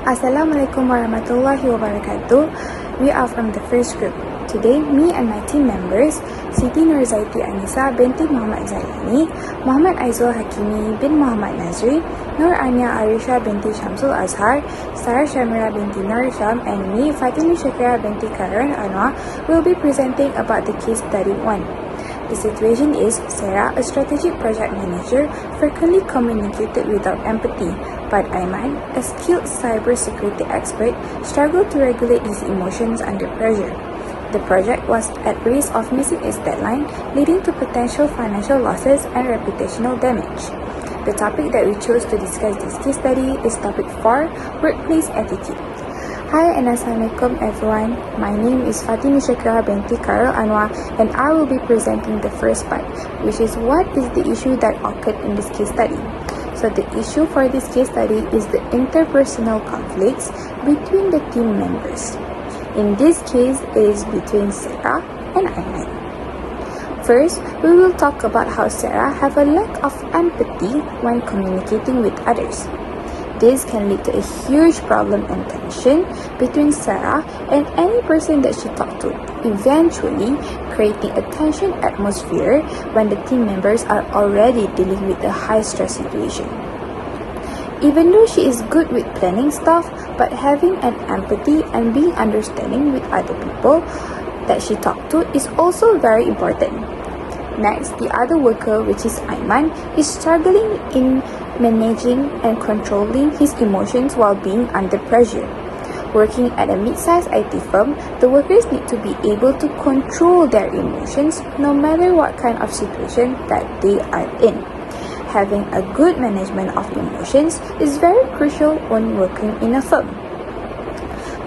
Assalamualaikum warahmatullahi wabarakatuh. We are from the first group. Today, me and my team members, Siti Nurzaiti Anisa binti Muhammad Zalani, Muhammad Aizul Hakimi bin Muhammad Nazri, Nur Ania Arisha binti Shamsul Azhar, Sarah Shamira binti Nur Sham, and me, Fatini Shakira binti Karan Anwar, will be presenting about the case study 1. The situation is Sarah, a strategic project manager, frequently communicated without empathy, but Aiman, a skilled cybersecurity expert, struggled to regulate his emotions under pressure. The project was at risk of missing its deadline, leading to potential financial losses and reputational damage. The topic that we chose to discuss this case study is topic 4, workplace etiquette. Hi and Assalamualaikum everyone. My name is Fatini Shakira binti Karl Anwar and I will be presenting the first part, which is what is the issue that occurred in this case study. So the issue for this case study is the interpersonal conflicts between the team members. In this case, it is between Sarah and Aiman. First, we will talk about how Sarah have a lack of empathy when communicating with others. This can lead to a huge problem and tension between Sarah and any person that she talked to, eventually creating a tension atmosphere when the team members are already dealing with a high-stress situation. Even though she is good with planning stuff, but having an empathy and being understanding with other people that she talked to is also very important. Next, the other worker, which is Aiman, is struggling in managing and controlling his emotions while being under pressure. Working at a mid-sized IT firm, the workers need to be able to control their emotions no matter what kind of situation that they are in. Having a good management of emotions is very crucial when working in a firm.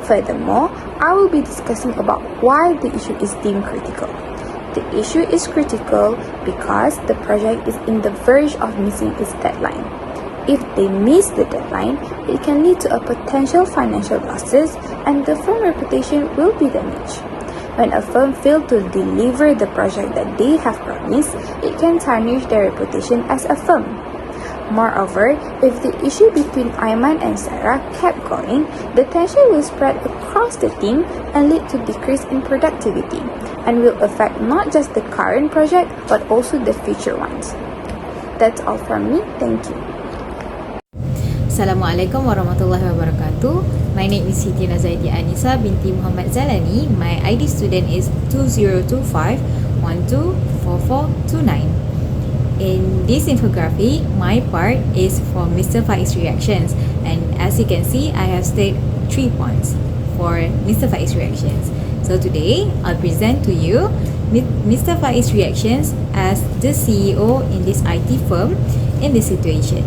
Furthermore, I will be discussing about why the issue is deemed critical. The issue is critical because the project is in the verge of missing its deadline. If they miss the deadline, it can lead to a potential financial losses and the firm reputation will be damaged. When a firm fails to deliver the project that they have promised, it can tarnish their reputation as a firm. Moreover, if the issue between Aiman and Sarah kept going, the tension will spread across the team and lead to decrease in productivity and will affect not just the current project but also the future ones. That's all from me. Thank you. Assalamualaikum warahmatullahi wabarakatuh. My name is Siti Nurzaiti Anisa binti Muhammad Zalani. My ID student is 2025124429. In this infographic, my part is for Mr. Faiz's reactions, and as you can see, I have stated 3 points for Mr. Faiz's reactions. So today, I'll present to you Mr. Faiz's reactions as the CEO in this IT firm in this situation.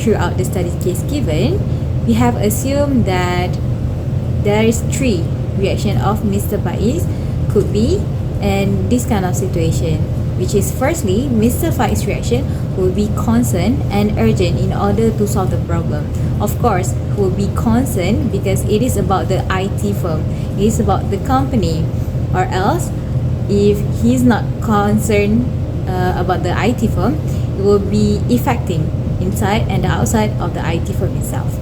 Throughout the study case given, we have assumed that there is 3 reactions of Mr. Faiz could be in this kind of situation, which is firstly, Mr. Faiz's reaction will be concerned and urgent in order to solve the problem. Of course, he will be concerned because it is about the IT firm, it is about the company, or else if he is not concerned about the IT firm, it will be affecting inside and outside of the IT firm itself.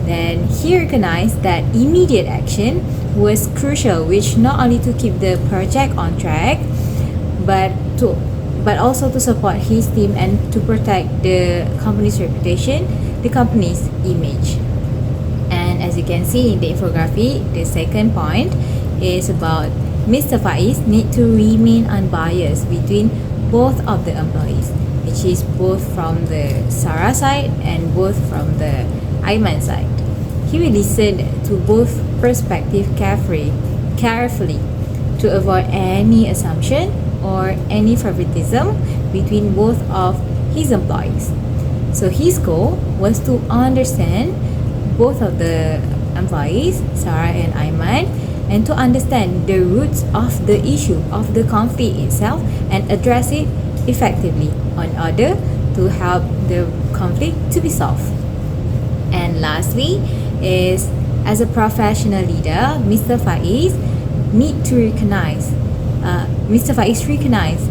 Then he recognized that immediate action was crucial, which not only to keep the project on track, but also to support his team and to protect the company's reputation, the company's image. And as you can see in the infographic, the second point is about Mr. Faiz need to remain unbiased between both of the employees, which is both from the Sarah side and both from the Aiman side. He will listen to both perspectives carefully to avoid any assumption or any favoritism between both of his employees. So his goal was to understand both of the employees, Sarah and Aiman, and to understand the roots of the issue of the conflict itself and address it effectively in order to help the conflict to be solved. And lastly is, as a professional leader, Mr. Faiz recognized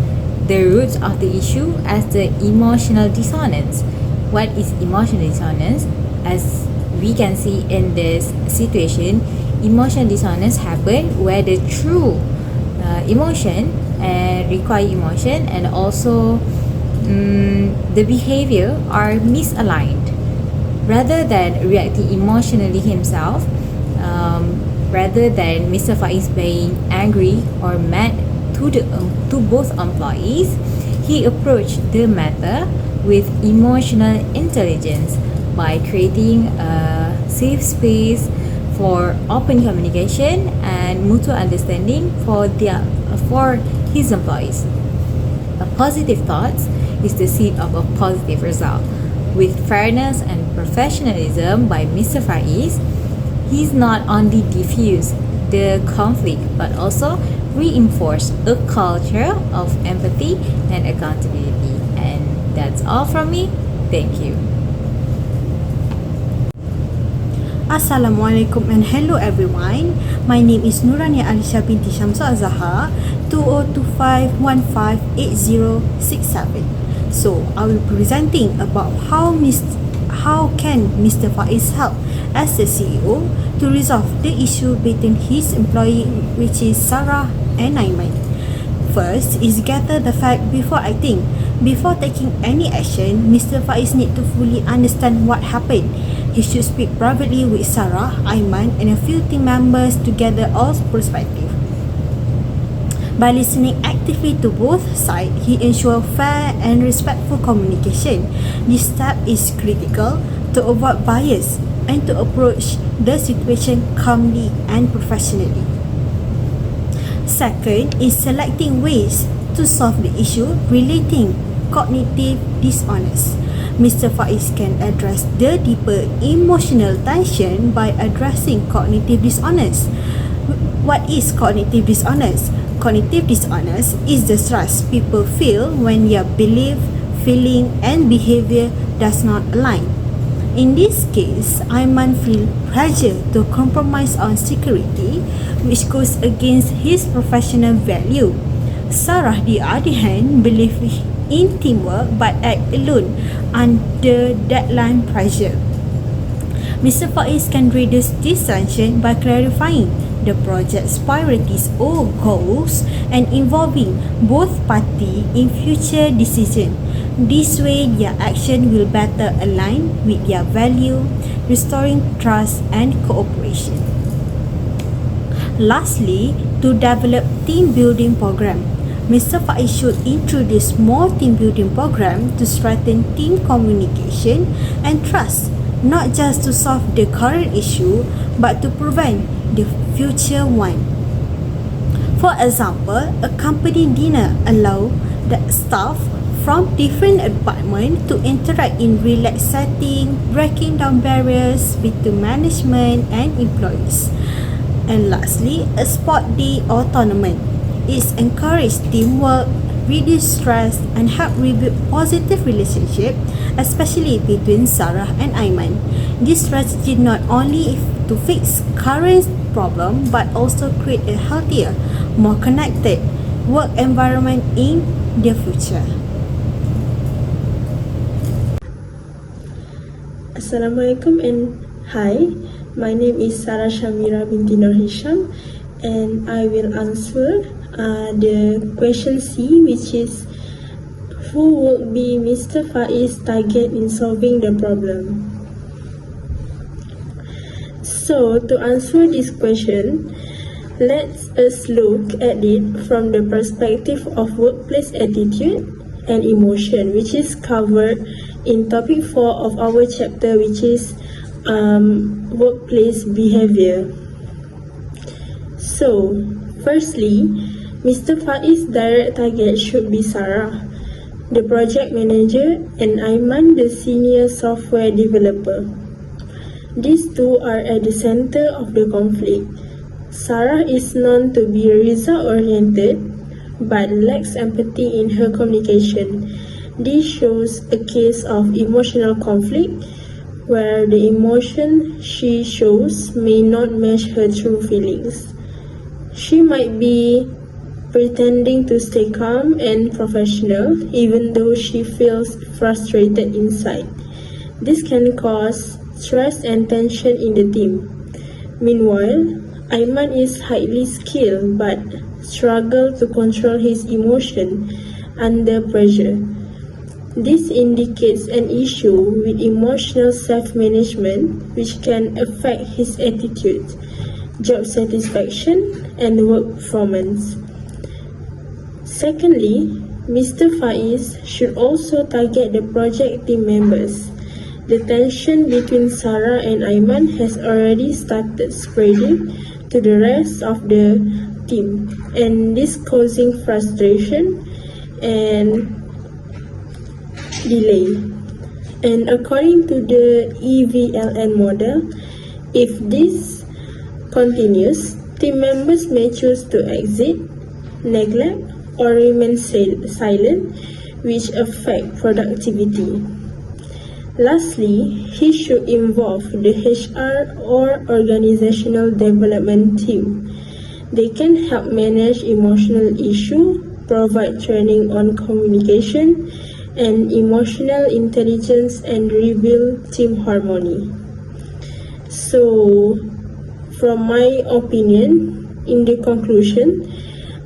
the roots of the issue as the emotional dissonance. What is emotional dissonance? As we can see in this situation, emotion dissonance happen where the true emotion and required emotion and also the behavior are misaligned. Rather than reacting emotionally himself, rather than Mr. Faiz being angry or mad to both employees, he approached the matter with emotional intelligence by creating a safe space for open communication and mutual understanding for his employees. A positive thought is the seed of a positive result. With fairness and professionalism by Mr. Faiz, he's not only diffused the conflict but also reinforced a culture of empathy and accountability. And that's all from me. Thank you. Assalamualaikum and hello everyone. My name is Nurania Alisha binti Syamsul Azhar, 2025158067. So, I will be presenting about how can Mr. Faiz help as the CEO to resolve the issue between his employee, which is Sarah and Aiman. First is gather the fact before acting. Before taking any action, Mr. Faiz need to fully understand what happened. He should speak privately with Sarah, Aiman and a few team members to gather all perspectives. By listening actively to both sides, he ensures fair and respectful communication. This step is critical to avoid bias and to approach the situation calmly and professionally. Second is selecting ways to solve the issue relating cognitive dissonance. Mr. Faiz can address the deeper emotional tension by addressing cognitive dissonance. What is cognitive dissonance? Cognitive dissonance is the stress people feel when their belief, feeling and behavior does not align. In this case, Aiman feels pressure to compromise on security, which goes against his professional value. Sarah, the other hand, believes in teamwork but act alone under deadline pressure. Mr. Faiz can reduce this tension by clarifying the project's priorities or goals and involving both parties in future decisions. This way, their action will better align with their value, restoring trust and cooperation. Lastly, to develop team building program, Mr. Faiz should introduce more team building program to strengthen team communication and trust, not just to solve the current issue but to prevent the future one. For example, a company dinner allows the staff from different departments to interact in relaxed setting, breaking down barriers between management and employees. And lastly, a sport day or tournament is encourage teamwork, reduce stress and help rebuild positive relationship, especially between Sarah and Aiman. This strategy not only to fix current problem but also create a healthier, more connected work environment in the future. Assalamualaikum and hi, my name is Sarah Shamira binti Nur Hisham and I will answer the question C, which is who would be Mr. Faiz's target in solving the problem? So to answer this question, let us look at it from the perspective of workplace attitude and emotion, which is covered in topic 4 of our chapter, which is workplace behavior. So firstly, Mr. Faiz's direct target should be Sarah, the project manager, and Aiman, the senior software developer. These two are at the center of the conflict. Sarah is known to be result-oriented but lacks empathy in her communication. This shows a case of emotional conflict where the emotion she shows may not match her true feelings. She might be pretending to stay calm and professional even though she feels frustrated inside. This can cause stress and tension in the team. Meanwhile, Aiman is highly skilled but struggles to control his emotion under pressure. This indicates an issue with emotional self-management which can affect his attitude, job satisfaction, and work performance. Secondly, Mr. Faiz should also target the project team members. The tension between Sarah and Aiman has already started spreading to the rest of the team, and this causing frustration and delay. And according to the EVLN model, if this continues, team members may choose to exit, neglect, or remain silent, which affect productivity. Lastly, he should involve the HR or organizational development team. They can help manage emotional issues, provide training on communication and emotional intelligence, and rebuild team harmony. So, from my opinion, in the conclusion,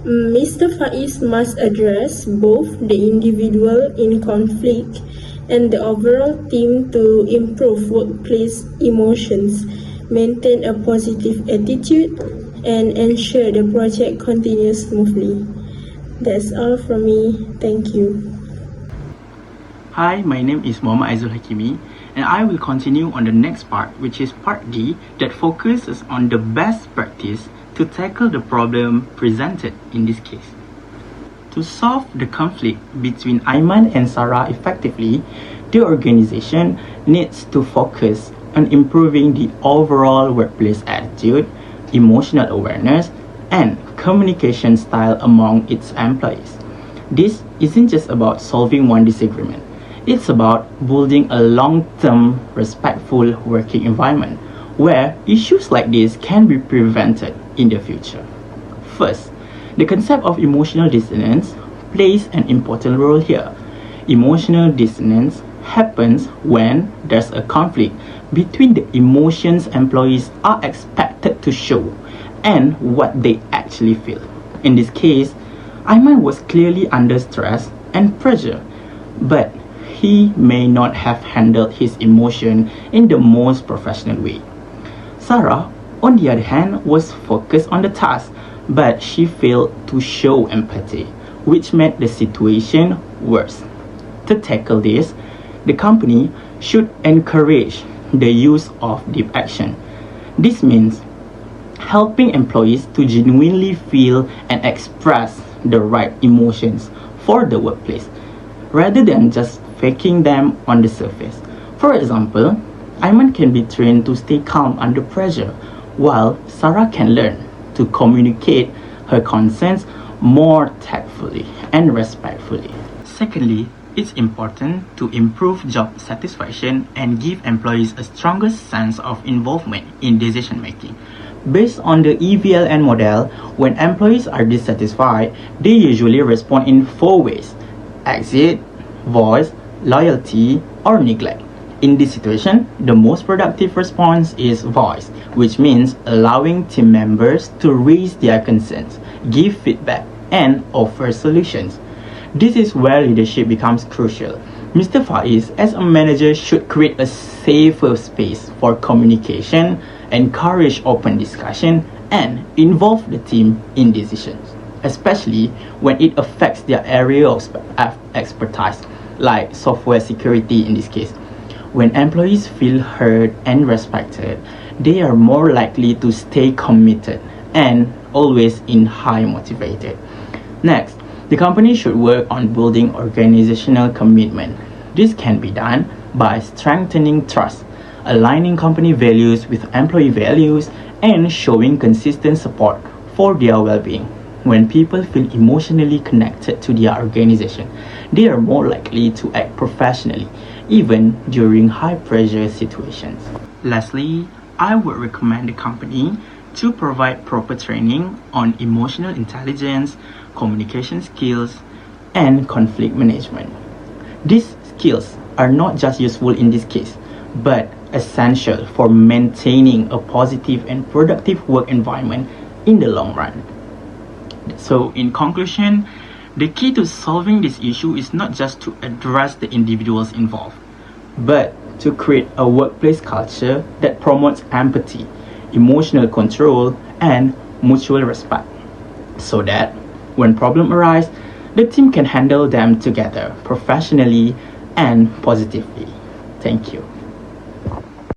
Mr. Faiz must address both the individual in conflict and the overall team to improve workplace emotions, maintain a positive attitude, and ensure the project continues smoothly. That's all from me. Thank you. Hi, my name is Muhammad Aizul Hakimi, and I will continue on the next part, which is part D, that focuses on the best practice to tackle the problem presented in this case. To solve the conflict between Aiman and Sarah effectively, the organization needs to focus on improving the overall workplace attitude, emotional awareness, and communication style among its employees. This isn't just about solving one disagreement. It's about building a long-term, respectful working environment where issues like this can be prevented in the future. First, the concept of emotional dissonance plays an important role here. Emotional dissonance happens when there's a conflict between the emotions employees are expected to show and what they actually feel. In this case, Aiman was clearly under stress and pressure, but he may not have handled his emotion in the most professional way. Sarah, on the other hand, was focused on the task, but she failed to show empathy, which made the situation worse. To tackle this, the company should encourage the use of deep action. This means helping employees to genuinely feel and express the right emotions for the workplace, rather than just faking them on the surface. For example, Aiman can be trained to stay calm under pressure, while Sarah can learn to communicate her concerns more tactfully and respectfully. Secondly, it's important to improve job satisfaction and give employees a stronger sense of involvement in decision making. Based on the EVLN model, when employees are dissatisfied, they usually respond in 4 ways: exit, voice, loyalty, or neglect. In this situation, the most productive response is voice, which means allowing team members to raise their concerns, give feedback, and offer solutions. This is where leadership becomes crucial. Mr. Faiz, as a manager, should create a safer space for communication, encourage open discussion, and involve the team in decisions, especially when it affects their area of expertise, like software security in this case. When employees feel heard and respected, they are more likely to stay committed and always in high motivated. Next, the company should work on building organizational commitment. This can be done by strengthening trust, aligning company values with employee values, and showing consistent support for their well-being. When people feel emotionally connected to their organization, they are more likely to act professionally, even during high-pressure situations. Lastly, I would recommend the company to provide proper training on emotional intelligence, communication skills, and conflict management. These skills are not just useful in this case, but essential for maintaining a positive and productive work environment in the long run. So, in conclusion, the key to solving this issue is not just to address the individuals involved, but to create a workplace culture that promotes empathy, emotional control, and mutual respect, so that when problems arise, the team can handle them together professionally and positively. Thank you.